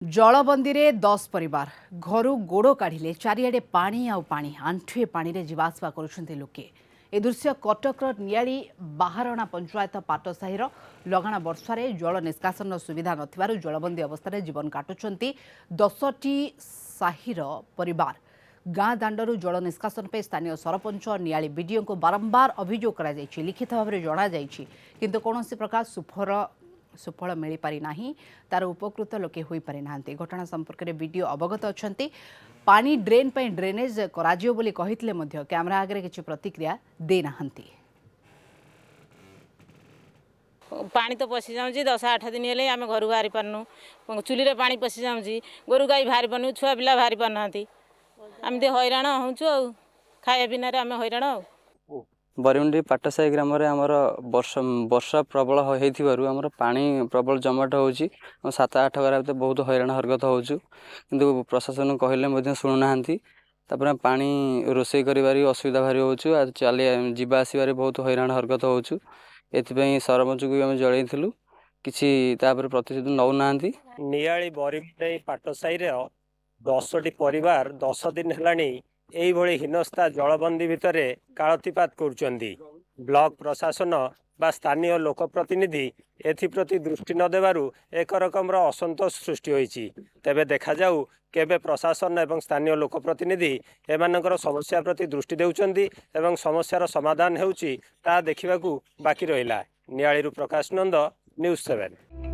जलबंदी रे 10 परिवार घरु गोड़ काढ़िले चारिआडे पानी आउ पानी आंठुए पानी रे जीवासवा करुछन्ते लोके। ए दृश्य कटकर नियाली बाहारणा पंचायत पाटसाहीर लगाण वर्षारे जल निष्कासन सुविधा नथिबारु जलबंदी अवस्था जीवन काटुछन्ती 10टी साहीर परिवार। गाँ दाण्डरू जल निष्कासन पे स्थानीय सरपंच नियाली बीडीओ को बारंबार अभियोग करा जायछि, लिखित भाव में जणा जायछि, किंतु कोनोसी प्रकार सुफल मिल पारि नाही, तार उपकृत लोके होई पारि नाहंती। घटना संपर्क में बीडीओ अवगत अछंती। पानी ड्रेन पे ड्रेनेज कराजियो बोली कहितले मध्य कैमरा आगे किछि प्रतिक्रिया दे नाहंती। पानी तो पशि जाऊँ 10-8 दिन हेले आम घर बाहरी पारनु, चुली पानी पशि जाऊँ, गोरु गाई बाहरी पारनु, छुआ पिला बाहरी पारना आमती हैराण हूँ खाया पिना आम हैराण। बरिमुंडी पाटसाही ग्राम में आमर वर्षा प्रबल होमर पानी प्रबल जमाट हो 7-8 घर बहुत हैरान हरकत हो प्रशासन कहले शुणुना पानी रोषे कर असुविधा भारी हो चली जावा आसबार बहुत हैरान हरकत हो सरपंच को आम जलू किसी प्रतिशोध नौना। नियाली बरिमुंडी पाटसाही 10टी परिवार 10 दिन है यही हीनस्था जलबंदी भितर कालतीपात करुचंदी। ब्लॉक प्रशासन बा स्थानीय लोकप्रतिनिधि एप्रति दृष्टि न देवारु एक रकम असंतोष सृष्टि होईची। तेबे देखा जाऊ केबे प्रशासन एवं स्थानीय लोकप्रतिनिधि एमानकर समस्या प्रति दृष्टि देउचंदी एवं समस्यार समाधान हेउची ता देखिबाकू बाकी रहिला। नियाळीरू प्रकाश नंद, न्यूज़ 7।